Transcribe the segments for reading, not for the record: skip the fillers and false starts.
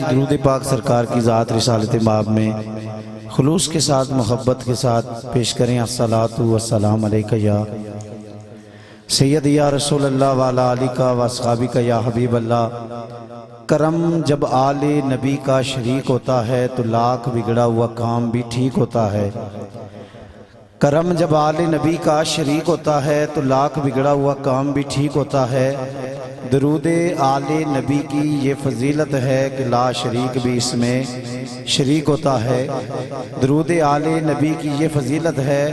درود پاک سرکار کی ذات رسالت مآب میں خلوص کے ساتھ محبت کے ساتھ پیش کریں الصلاۃ والسلام علیکہ یا سید یا رسول اللہ وعلی آلہ و اصحابہ یا حبیب اللہ۔ کرم جب آل نبی کا شریک ہوتا ہے تو لاکھ بگڑا ہوا کام بھی ٹھیک ہوتا ہے۔ کرم جب آل نبی کا شریک ہوتا ہے تو لاکھ بگڑا ہوا کام بھی ٹھیک ہوتا ہے۔ درود آل نبی کی یہ فضیلت ہے کہ لا شریک بھی اس میں شریک ہوتا ہے۔ درود آل نبی کی یہ فضیلت ہے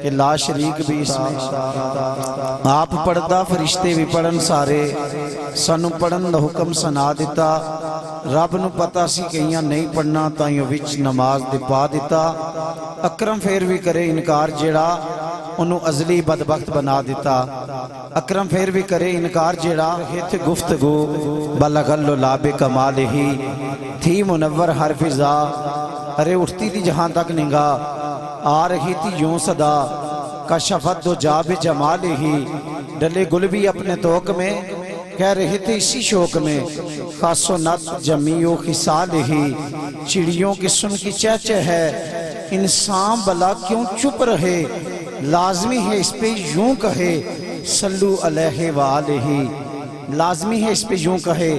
کہ لا شریک بھی اس میں آپ پڑھتا فرشتے بھی پڑھن سارے سانو پڑھن دا حکم سنا دیتا۔ رب نو پتا سی کئیاں نہیں پڑھنا تائیوں وچ نماز دے پا دیتا۔ اکرم پھر بھی کرے انکار جیڑا انہوں ازلی بدبخت بنا دیتا۔ اکرم پھر بھی کرے انکار جیڑا ہتھ گفتگو بلغ اللعاب کمال ہی تھی منور ہر فضا۔ ارے اٹھتی تھی جہاں تک نگاہ آ رہی تھی یوں صدا، کشفت دو جاب جمال ہی ڈلے گل بھی اپنے توق میں کہہ رہے تھے اسی شوق میں خاص و نت جمیع و خصال ہی۔ چڑیوں کی سن کی چہچہ ہے انسان بلا کیوں چپ رہے، لازمی ہے اس پہ یوں کہے صلو علیہ وآلہ۔ لازمی ہے اس پہ یوں کہے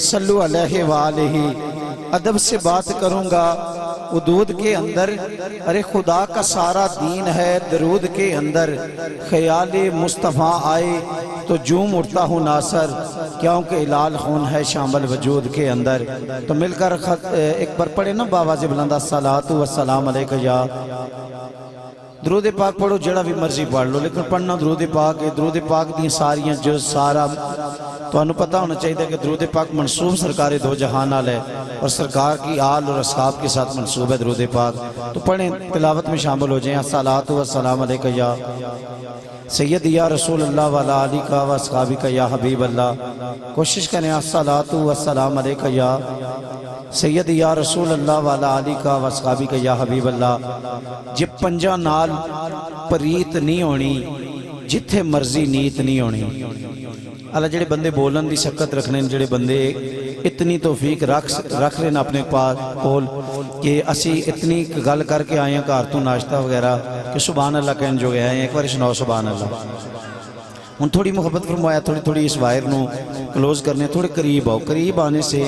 صلو علیہ وآلہ۔ ادب سے بات کروں گا حدود کے اندر، ارے خدا کا سارا دین ہے درود کے اندر۔ خیال مصطفیٰ آئے تو جوم اٹھتا ہوں ناصر، کیونکہ الال خون ہے شامل وجود کے اندر۔ تو مل کر ایک بار پڑھے نا باواز بلند الصلاۃ والسلام علیکہ یا۔ درود پاک پڑھو جڑا بھی مرضی پڑھ لو، لیکن پڑھنا درود پاک ہے۔ درود پاک دی ساریاں جو سارا تو انہوں پتہ ہونا چاہیے کہ درود پاک منصوب سرکار دو جہان آل ہے اور سرکار کی آل اور اصحاب کے ساتھ منصوب ہے درود پاک۔ تو پڑھیں، تلاوت میں شامل ہو جائیں۔ الصلاۃ والسلام علیکہ یا سید یا رسول اللہ وعلی آلہ و اصحابہ یا حبیب اللہ۔ کوشش کریں الصلاۃ والسلام علیکہ یا سید یا رسول اللہ وعلی آلہ و اصحابہ یا حبیب اللہ۔ جب پنجا نال پریت نہیں ہونی جتھے مرضی نیت نہیں ہونی۔ اللہ جڑے بندے بولن دی شکت رکھنے، جڑے بندے اتنی توفیق رکھ رہے ہیں اپنے پاس کول کہ اسی اتنی گل کر کے آئے ہیں گھر تو ناشتہ وغیرہ کہ سبحان اللہ کہن جو گئے ہیں، ایک بار سناؤ سبحان اللہ۔ ان تھوڑی محبت فرمایا، تھوڑی اس وائر نو کلوز کرنے، تھوڑے قریب آؤ۔ قریب آنے سے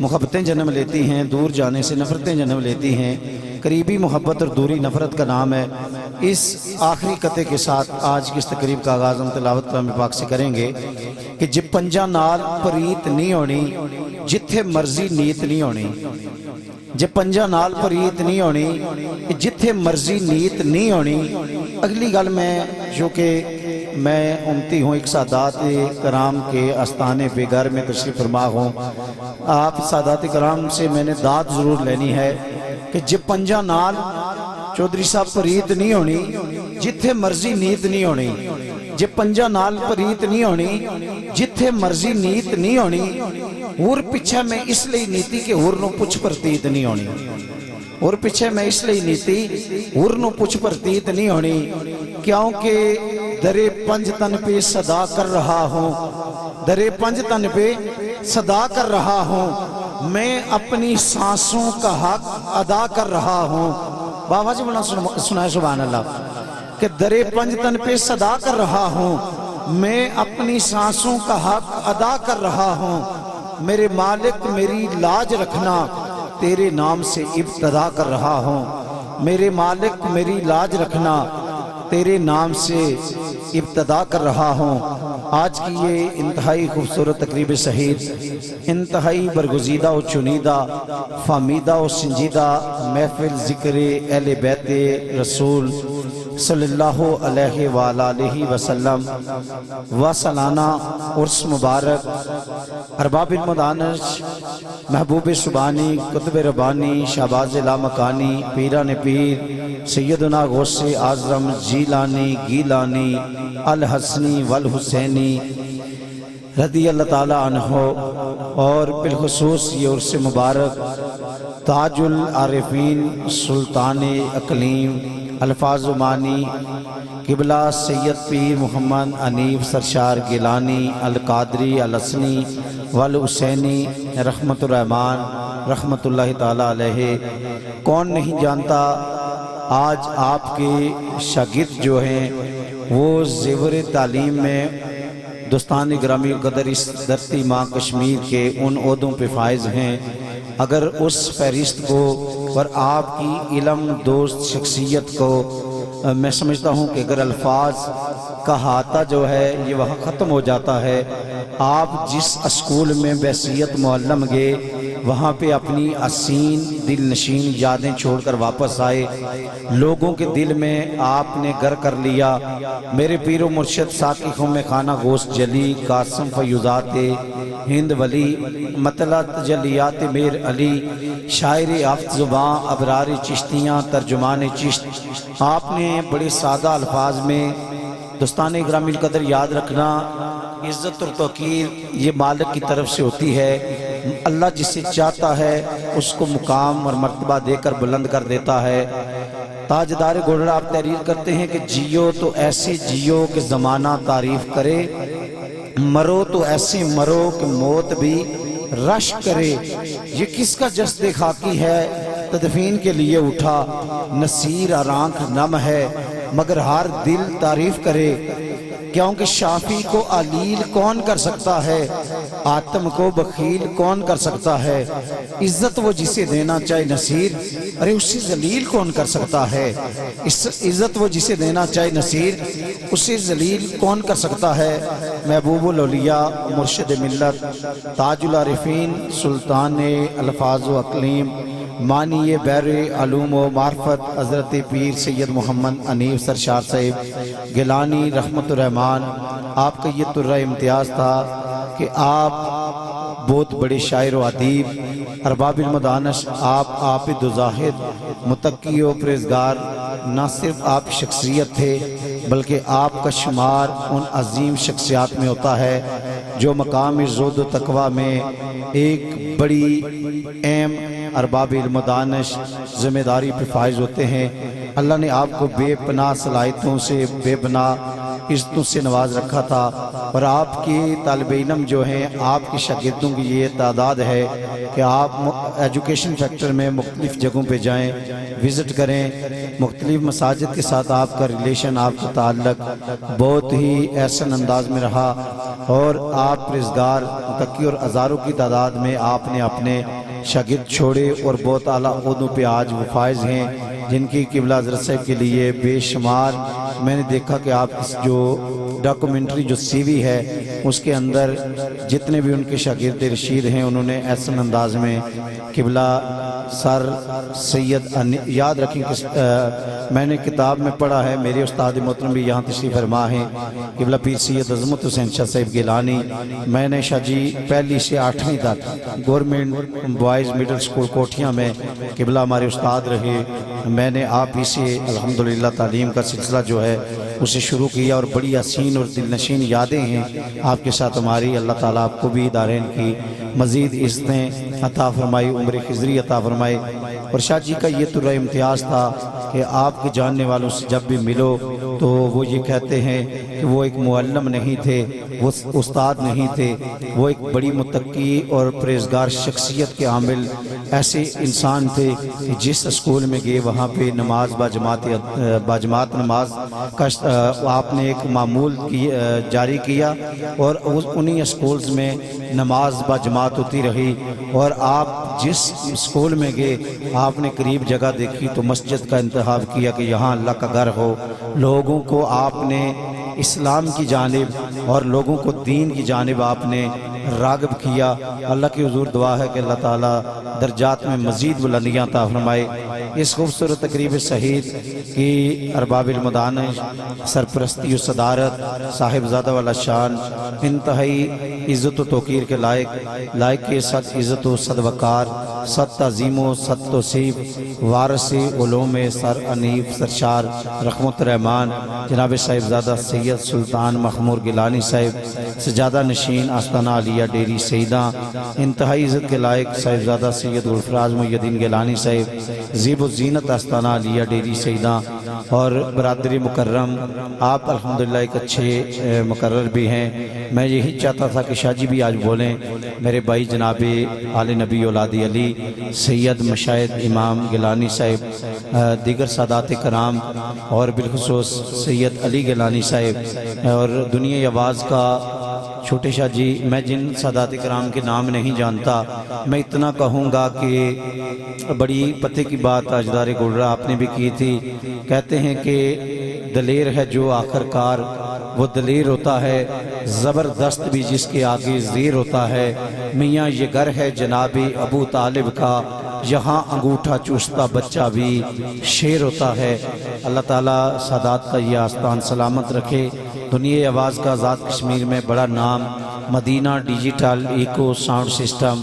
محبتیں جنم لیتی ہیں، دور جانے سے نفرتیں جنم لیتی ہیں۔ قریبی محبت اور دوری نفرت کا نام ہے۔ اس آخری قطعے کے ساتھ آج کی اس تقریب کا آغاز ہم تلاوت کلام پاک سے کریں گے کہ جب پنجا نال پریت نہیں ہونی جتھے مرضی نیت نہیں ہونی۔ جب پنجا نال پریت نہیں ہونی جتھے مرضی نیت نہیں ہونی۔ اگلی گل میں جو کہ میں امتی ہوں ایک سادات کرام کے آستانے پہ گھر میں تشریف فرما ہوں، آپ سادات کرام سے میں نے داد ضرور لینی ہے کہ جب پنجا نال چودھری صاحب پریت نہیں ہونی جتھے مرضی نیت نہیں ہونی۔ جب پنجا نال پریت نہیں ہونی جتھے مرضی نیت نہیں ہونی۔ اور پیچھے میں اس لئے نیتی کہ اور نو پچھ پرتیت نہیں ہونی۔ اور پیچھے میں اس لئے نیتی اور نو پچھ پرتیت نہیں ہونی، کیونکہ درے پنج تن پہ صدا کر رہا ہوں۔ درے پنج تن پہ صدا کر رہا ہوں، میں اپنی سانسوں کا حق ادا کر رہا ہوں۔ بابا جی بنا سنائے سبحان اللہ کہ درے پنج تن پہ صدا کر رہا ہوں، میں اپنی سانسوں کا حق ادا کر رہا ہوں۔ میرے مالک میری لاج رکھنا، تیرے نام سے ابتدا کر رہا ہوں۔ میرے مالک میری لاج رکھنا، تیرے نام سے ابتدا کر رہا ہوں۔ آج کی یہ انتہائی خوبصورت تقریب شہید، انتہائی برگزیدہ و چنیدہ، فہمیدہ و سنجیدہ محفل ذکر اہل بیت رسول صلی اللہ علیہ وآلہ وسلم و سالانہ عرس مبارک ارباب المدانش محبوب سبحانی قطب ربانی شہباز لامکانی پیران پیر سیدنا غوث اعظم جیلانی گیلانی الحسنی والحسینی رضی اللہ تعالیٰ عنہ، اور بالخصوص یہ عرس مبارک تاج العارفین سلطان اقلیم الفاظ و معنی قبلہ سید پیر محمد انیف سرشار گیلانی القادری الحسنی والحسینی رحمت الرحمن رحمت اللہ تعالی علیہ، کون نہیں جانتا آج آپ کے شاگرد جو ہیں وہ زیور تعلیم میں دوستان گرامی قدر اس دھرتی ماں کشمیر کے ان عہدوں پہ فائز ہیں۔ اگر اس فہرست کو اور آپ کی علم دوست شخصیت کو میں سمجھتا ہوں کہ اگر الفاظ کا احاطہ جو ہے یہ وہاں ختم ہو جاتا ہے۔ آپ جس اسکول میں بحیثیت معلم گئے وہاں پہ اپنی حسین دل نشین یادیں چھوڑ کر واپس آئے، لوگوں کے دل میں آپ نے گھر کر لیا۔ میرے پیر و مرشد ساقی خم خانہ گوشت جلی، قاسم فیوزات ہند ولی، مطلع تجلیات میر علی، شاعر آفت زباں ابرار چشتیاں ترجمان چشت، آپ نے بڑے سادہ الفاظ میں دوستان گرامی قدر یاد رکھنا، عزت اور توقیر یہ مالک کی طرف سے ہوتی ہے، اللہ جسے چاہتا ہے اس کو مقام اور مرتبہ دے کر بلند کر دیتا ہے۔ تاجدار گھوڑا آپ تحریر کرتے ہیں کہ جیو تو ایسے جیو کہ زمانہ تعریف کرے، مرو تو ایسے مرو کہ موت بھی رش کرے۔ یہ کس کا جسد خاکی ہے تدفین کے لیے اٹھا، نصیر اور آنکھ نم ہے مگر ہر دل تعریف کرے، کیونکہ شافی کو علیل کون کر سکتا ہے، آتم کو بخیل کون کر سکتا ہے، عزت وہ جسے دینا چاہے نصیر، ارے اسے ذلیل کون کر سکتا ہے، عزت وہ جسے دینا چاہے نصیر اسے ذلیل کون کر سکتا ہے۔ محبوب الاولیاء مرشد ملت تاج العارفین سلطان الفاظ و اقلیم مانی بیر علوم و معرفت حضرت پیر سید محمد انیف سرشار صاحب گیلانی رحمت الرحمن، آپ کا یہ ترہ امتیاز تھا کہ آپ بہت بڑے شاعر و ادیب، ارباب المدانش، آپ عابد و زاہد، متقی و پرہیزگار، نہ صرف آپ شخصیت تھے بلکہ آپ کا شمار ان عظیم شخصیات میں ہوتا ہے جو مقام زہد و تقوی میں ایک بڑی اہم ارباب المدانش ذمہ داری پہ فائز ہوتے ہیں۔ اللہ نے آپ کو بے پناہ صلاحیتوں سے، بے پناہ عزتوں سے نواز رکھا تھا، اور آپ کے طالب علم جو ہیں، آپ کے شاگردوں کی یہ تعداد ہے کہ آپ ایجوکیشن فیکٹر میں مختلف جگہوں پہ جائیں، وزٹ کریں، مختلف مساجد کے ساتھ آپ کا ریلیشن، آپ کا تعلق بہت ہی احسن انداز میں رہا، اور آپ پرہیزگار متقی اور ہزاروں کی تعداد میں آپ نے اپنے شاگرد چھوڑے، اور بہت اعلیٰ عہدوں پہ آج وہ فائز ہیں جن کی قبلہ حضرت صاحب کے لیے بے شمار میں نے دیکھا کہ آپ جو ڈاکومنٹری جو سی وی ہے اس کے اندر جتنے بھی ان کے شاگرد رشید ہیں انہوں نے احسن انداز میں قبلہ سر سید یاد رکھیں کہ میں نے کتاب میں پڑھا ہے، میرے استاد محترم بھی یہاں تشریف فرما ہیں، قبلہ پیر سید عظمت حسین شاہ صاحب گیلانی، میں نے شاہ جی پہلی سے 8ویں تک گورنمنٹ بوائز مڈل سکول کوٹھیاں میں قبلہ ہمارے استاد رہے، میں نے آپ ہی سے الحمدللہ تعلیم کا سلسلہ جو ہے اسے شروع کیا، اور بڑی حسین اور دل نشین یادیں ہیں آپ کے ساتھ ہماری۔ اللہ تعالیٰ آپ کو بھی دارین کی مزید عزتیں عطا فرمائی، عمر خضری عطا فرمائی۔ اور شاہ جی کا یہ ترہ امتیاز تھا کہ آپ کے جاننے والوں سے جب بھی ملو تو وہ یہ کہتے ہیں کہ وہ ایک معلم نہیں تھے، وہ استاد نہیں تھے، وہ ایک بڑی متقی اور پرہیزگار شخصیت کے حامل ایسے انسان تھے کہ جس اسکول میں گئے وہاں پہ نماز باجماعت نماز کا آپ نے ایک معمول جاری کیا، اور انہی اسکولز میں نماز باجماعت ہوتی رہی، اور آپ جس اسکول میں گئے آپ نے قریب جگہ دیکھی تو مسجد کا انتخاب کیا کہ یہاں اللہ کا گھر ہو، لوگوں کو آپ نے اسلام کی جانب اور لوگوں کو دین کی جانب آپ نے راغب کیا۔ اللہ کی حضور دعا ہے کہ اللہ تعالیٰ درجات میں مزید بلندیاں عطا فرمائے۔ اس خوبصورت تقریب سعید کی ارباب المدانش سرپرستی و صدارت صاحبزادہ والا شان انتہائی عزت و توقیر کے لائق کے ساتھ عزت و صد وقار، صد تعظیم و صد توصیف، وارث علوم سر انیف سرشار رحمت الرحمن جناب صاحبزادہ سید سلطان مخمور گیلانی صاحب، سجادہ نشین آستانہ علی علیہ ڈیری سیدہ انتہائی عزت کے لائق صاحبزادہ سید گلفراز محی الدین گیلانی صاحب زیب و زینت آستانہ علیہ ڈیری سیدہ اور برادری مکرم، آپ الحمدللہ ایک اچھے مقرر بھی ہیں۔ میں یہی چاہتا تھا کہ شاہ جی بھی آج بولیں۔ میرے بھائی جناب آل نبی اولاد علی سید مشاہد امام گیلانی صاحب، دیگر سادات کرام اور بالخصوص سید علی گیلانی صاحب اور دنیا آواز کا چھوٹے شاہ جی، میں جن سادات کرام کے نام نہیں جانتا، میں اتنا کہوں گا کہ بڑی پتے کی بات اجدار گلرہ آپ نے بھی کی تھی۔ کہتے ہیں کہ دلیر ہے جو آخر کار، وہ دلیر ہوتا ہے زبردست بھی جس کے آگے زیر ہوتا ہے۔ میاں یہ گھر ہے جناب ابو طالب کا، یہاں انگوٹھا چوستا بچہ بھی شیر ہوتا ہے۔ اللہ تعالیٰ سادات کا یہ آستان سلامت رکھے۔ دنیا آواز کا آزاد کشمیر میں بڑا نام، مدینہ ڈیجیٹل ایکو ساؤنڈ سسٹم،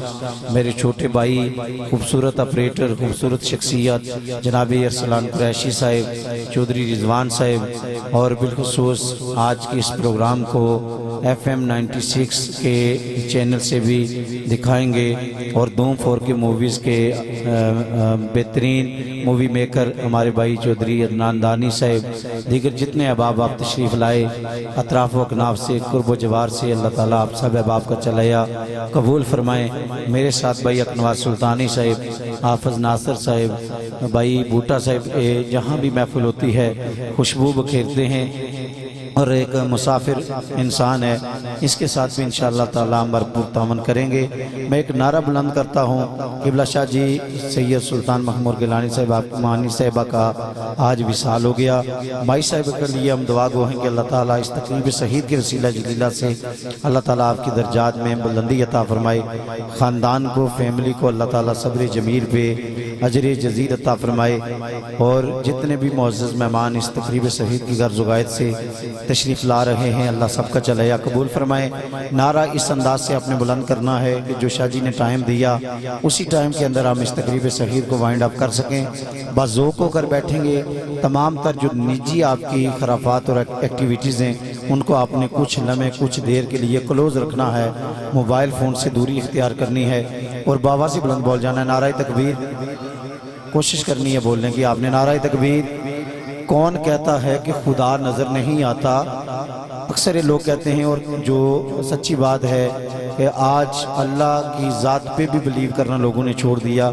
میرے چھوٹے بھائی، خوبصورت آپریٹر، خوبصورت شخصیت جناب ارسلان قریشی صاحب، چودھری رضوان صاحب، اور بالخصوص آج کے اس پروگرام کو FM 96 کے چینل سے بھی دکھائیں گے، اور دوم 4 کے موویز کے بہترین مووی میکر ہمارے بھائی چودھری عدنان دانی صاحب، دیگر جتنے احباب آپ تشریف لائے اطراف و اکناف سے، قرب و جوار سے، اللہ تعالیٰ آپ سب احباب کا چلیا قبول فرمائیں۔ میرے ساتھ بھائی اکنواز سلطانی صاحب، حافظ ناصر صاحب، بھائی بوٹا صاحب، جہاں بھی محفل ہوتی ہے خوشبو بکھیرتے ہیں اور ایک مسافر انسان ہے، اس کے ساتھ بھی انشاءاللہ تعالیٰ ہم بھرپور تعاون کریں گے۔ میں ایک نعرہ بلند کرتا ہوں، قبلہ شاہ جی سید سلطان محمود گیلانی صاحب مانی صاحبہ کا آج وصال ہو گیا۔ مائی صاحب کے لیے ہم دعا گو ہیں کہ اللہ تعالیٰ اس تقریب شہید کے وسیلہ جلیلہ سے اللہ تعالیٰ آپ کی درجات میں بلندی عطا فرمائے، خاندان کو، فیملی کو اللہ تعالیٰ صبر جمیل پہ اجر جزید عطا فرمائے، اور جتنے بھی معزز مہمان اس تقریب شہید کی غرض و غایت سے تشریف لا رہے ہیں اللہ سب کا چلیا قبول فرمائے۔ نعرہ اس انداز سے آپ نے بلند کرنا ہے کہ جو شاہ جی نے ٹائم دیا اسی ٹائم کے اندر ہم اس تقریب شہید کو وائنڈ اپ کر سکیں۔ باذوق ہو کر بیٹھیں گے، تمام تر جو نجی آپ کی خرافات اور ایکٹیویٹیز ہیں ان کو آپ نے کچھ لمحے کچھ دیر کے لیے کلوز رکھنا ہے، موبائل فون سے دوری اختیار کرنی ہے اور باواضی بلند بول جانا ہے نعرہ تکبیر۔ کوشش کرنی ہے بولنے کی آپ نے نعرہ تکبیر۔ کون کہتا ہے کہ خدا نظر نہیں آتا؟ اکثر یہ لوگ کہتے ہیں، اور جو سچی بات ہے کہ آج اللہ کی ذات پہ بھی بلیو کرنا لوگوں نے چھوڑ دیا۔